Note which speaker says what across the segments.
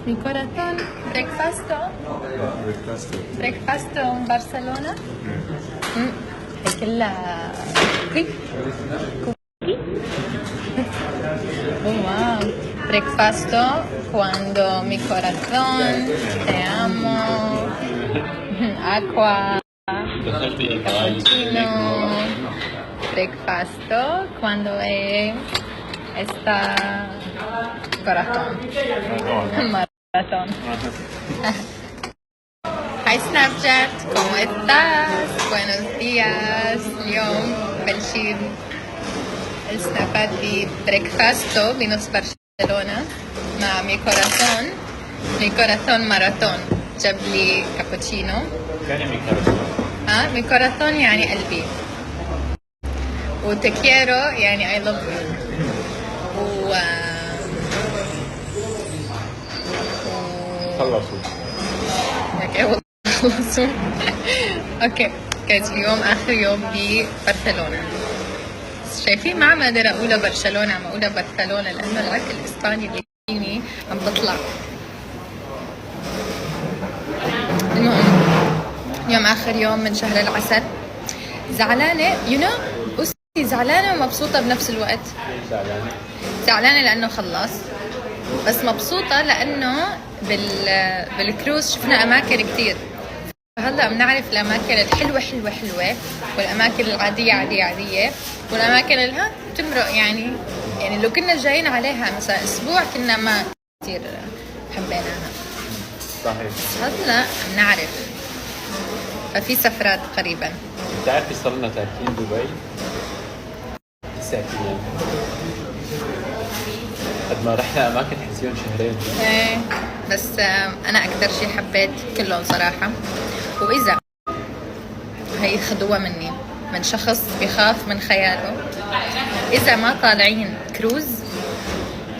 Speaker 1: Mi corazón, breakfasto in Barcellona. È quella qui. Oh wow, breakfasto quando mi corazón, te amo, acqua, cappuccino, breakfasto quando está corazón, maratón. Hi Snapchat, ¿cómo estás? Buenos días. اليوم بنشيل السنابات بريكفاستو بنص برشلونة مع مي كوراسون ماراثون. جاب لي كابوتشينو.
Speaker 2: كان مي كوراسون؟
Speaker 1: مي كوراسون يعني قلبي، وتكيرو يعني I love you،
Speaker 2: خلصوا
Speaker 1: خلصوا. اوكي كانت اليوم اخر يوم ببرشلونة. شايفين ما عم اقدر اقولها برشلونة، عم اقولها برشلونة لانه العك الاسباني اللي فيني عم بطلع. المهم اليوم اخر يوم من شهر العسل. زعلانة زعلانة ومبسوطة بنفس الوقت. زعلانة لانه خلص، بس مبسوطة لانه بالكروز شفنا اماكن كتير. هلا بنعرف الاماكن الحلوة حلوة والاماكن العادية عادية والاماكن اللي بتمرق يعني لو كنا جايين عليها مثلا اسبوع كنا ما كثير حبيناها.
Speaker 2: صحيح.
Speaker 1: هلا بنعرف، ففي سفرات قريبا.
Speaker 2: بتعرفي صار لنا تاركين دبي ساكنين، قد ما رحنا اماكن حسيون شهرين.
Speaker 1: ايه بس انا اكثر شيء حبيت كلهم صراحة. واذا هي خدوها مني من شخص بيخاف من خياله، اذا ما طالعين كروز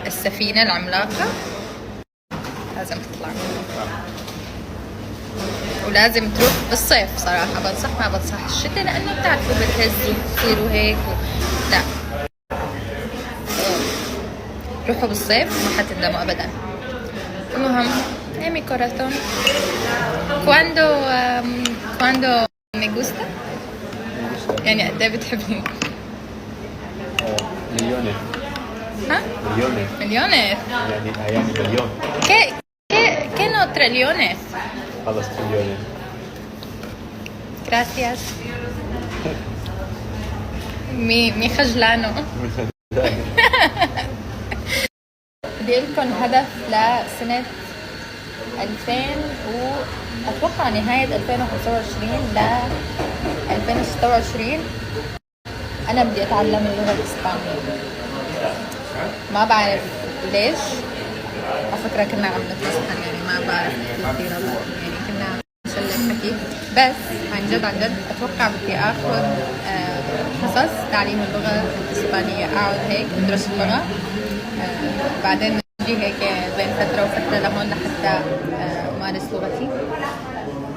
Speaker 1: السفينة العملاقة لازم تطلع، ولازم تروح بالصيف. صراحة بنصح، ما بنصح الشتاء لانه بتعرفوا بتهز وبتصيروا هيك لا، روحوا بالصيف ما حتندموا ابدا. المهم mi corazón cuando me gusta يعني قد ايه بتحبني؟
Speaker 2: مليونة.
Speaker 1: مليونة
Speaker 2: يعني مليون.
Speaker 1: ¿Qué no trillones?
Speaker 2: خلص مليونة.
Speaker 1: Gracias. مي خجلانو. بدي لكم هدف لسنة 2000 أتوقع نهاية 2025 ل 2026. أنا بدي أتعلم اللغة الإسبانية. ما بعرف ليش، على فكرة كنا عم نتمسحن ما بعرف كثير كنا نسلم حكي، بس عن جد أتوقع بدي أخذ حصص تعليم اللغة الإسبانية. أقعد هيك أدرس اللغة، بعدين نجي هيك بين فترة وفترة لهون لحتى أمارس لغتي،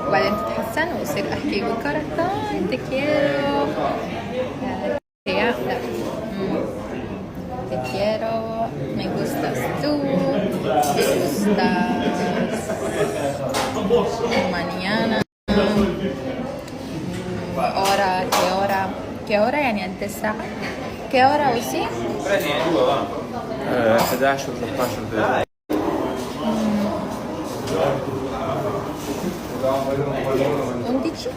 Speaker 1: وبعدين تتحسن وأصير أحكي بالكوراسون تكيرو تكيرو me gustas tú, me gustas mañana, ¿qué hora يعني قد الساعة؟ ¿qué hora وسي؟
Speaker 2: 11 و 13 دقيقة.
Speaker 1: أنديتشي؟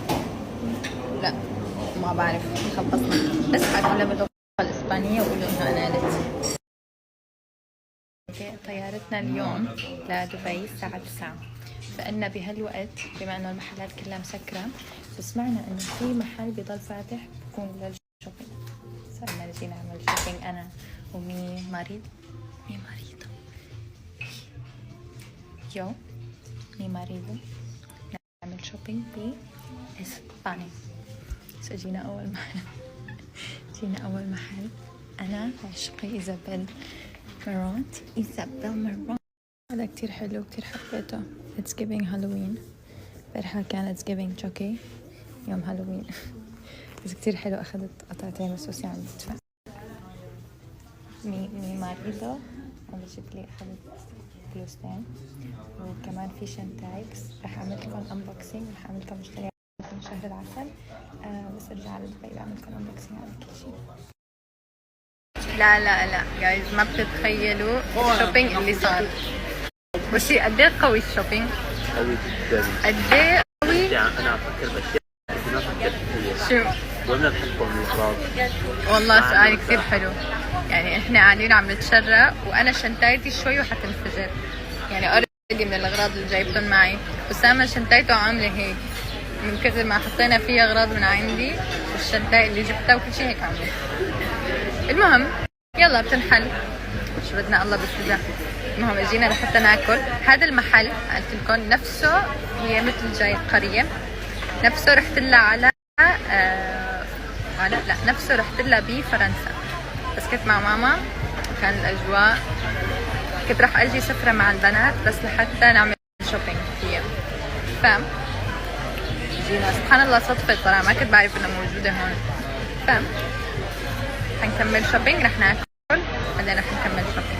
Speaker 1: لا ما بعرف، خبصنا بس أتعلم اللغة الإسبانية وأقول إنه أنا نالت. طيارتنا اليوم لدبي الساعة 9، فإن بهالوقت بما إنه المحلات كلها مسكرة فسمعنا إنه في محل بضل فاتح بكون للشوبينج. صرنا نجي نعمل شوبينج أنا ومي مريض مي مريضة نعمل شوبينج بإسبانيا. جينا أول محل أنا عشقي إيزابيل ميرونت. هذا كتير حلو، كتير حبيته. It's giving هالوين. برحة كان It's giving شوكي يوم هالوين. بس كتير حلو. أخذت قطعتين بس وسي عم بدفع. مي ماريدو وبجيب لي أخذت كلوستين، وكمان في شنطاي، بس رح اعمل لكم انبوكسينج، رح اعمل لكم مشتريات من شهر العسل. بس ارجع على دبي بعمل لكم انبوكسينج على كل شيء. لا لا لا جايز، ما بتتخيلوا الشوبينج اللي صار. وشي قد ايه قوي الشوبينج،
Speaker 2: قوي جدا.
Speaker 1: قد ايه قوي.
Speaker 2: يعني انا افكر باشياء ما فكرت فيها.
Speaker 1: شو
Speaker 2: وين بنحطهم الاغراض؟
Speaker 1: والله سؤال كثير حلو. يعني احنا قاعدين عم نتشرى وانا شنطايتي شوي وحتنفجر. يعني اوريدي من الاغراض اللي جايبتهم معي. اسامه شنطايته عامله هيك من كثر ما حطينا فيها اغراض من عندي، والشنطاي اللي جبتها وكل شيء هيك عامله. المهم يلا بتنحل، شو بدنا الله بالفزع. المهم اجينا لحتى ناكل. هذا المحل قلت لكم نفسه هي مثل جاي قريه، نفسه رحت لها على لا نفسه رحت لها بفرنسا، بس كنت مع ماما كان الاجواء، كنت راح اجي سفره مع البنات بس لحتى نعمل شوبينج فيها. فاهم؟ جينا سبحان الله صدفه صراحه، ما كنت بعرف انها موجوده هون. فاهم؟ حنكمل شوبينج، رح ناكل بعدين رح نكمل شوبينج.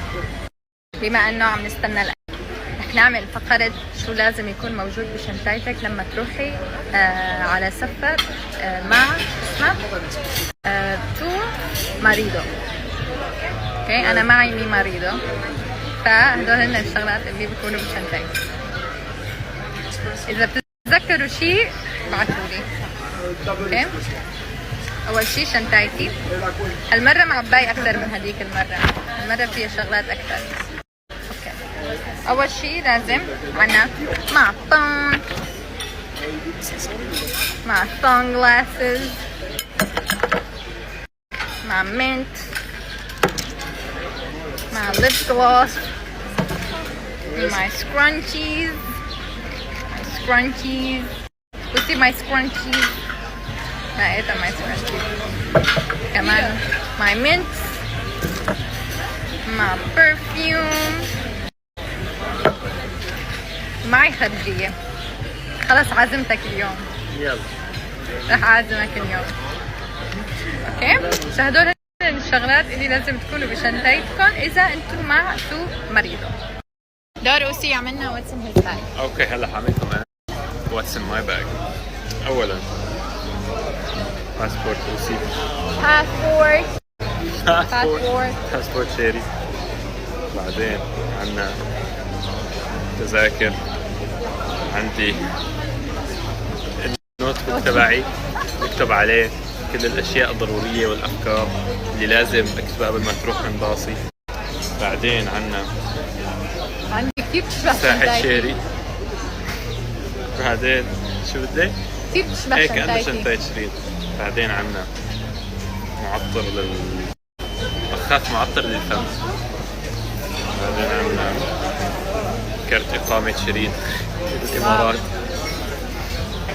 Speaker 1: بما انه عم نستنى الاكل رح نعمل فقرة شو لازم يكون موجود بشنطتك لما تروحي على سفر مع اسمه تو ماريدو. اوكي انا معي مي ماريدو، فهدول هن الشغلات اللي بيكونوا بشنطتي. اذا بتتذكروا شيء ابعثولي. اوكي اول شيء شنطتي هالمرة معباي اكثر من هذيك المرة فيها شغلات اكثر. اوكي اول شيء لازم عنا معطون، مع sunglasses، مع mint، مع lip gloss، my scrunchies. بصي my scrunchies، لقيتها my scrunchies. كمان my mint، مع perfume، معي خرجية. خلاص عازمتك اليوم،
Speaker 2: يلا
Speaker 1: رح أعزمك اليوم. اوكي هدول هن الشغلات اللي لازم تكونوا بشنطتكم اذا انتم مع تو مريضو. دور اوسي عملنا واتس ان هيز باج.
Speaker 2: اوكي هلا حعملكم انا واتس ان ماي باج. اولا باسبورت اوسي، باسبورت شيري. بعدين عندنا تذاكر، عندي النوت بوك تبعي بكتب عليه كل الاشياء الضروريه والافكار اللي لازم اكتبها قبل ما تروح من باصي. بعدين
Speaker 1: عندي كثير تشبه
Speaker 2: ساحة شيري. بعدين شو بدك؟
Speaker 1: كثير تشبه
Speaker 2: هيك عندنا
Speaker 1: شنطتي.
Speaker 2: شنطة شريط. بعدين عندنا معطر بخاخ معطر للفم. بعدين عندنا كرت إقامة شريط بالإمارات.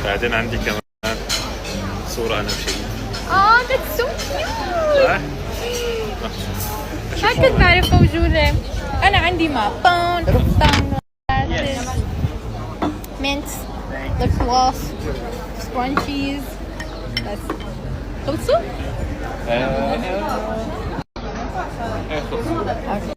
Speaker 2: بعدين عندي كمان صورة أنا وشريط.
Speaker 1: that's so cute.
Speaker 2: صح؟
Speaker 1: ما كنت بعرف موجودة. أنا عندي معطون، ربطان، mint، lip gloss، scrunchies. بس خلصوا؟
Speaker 2: خلصوا.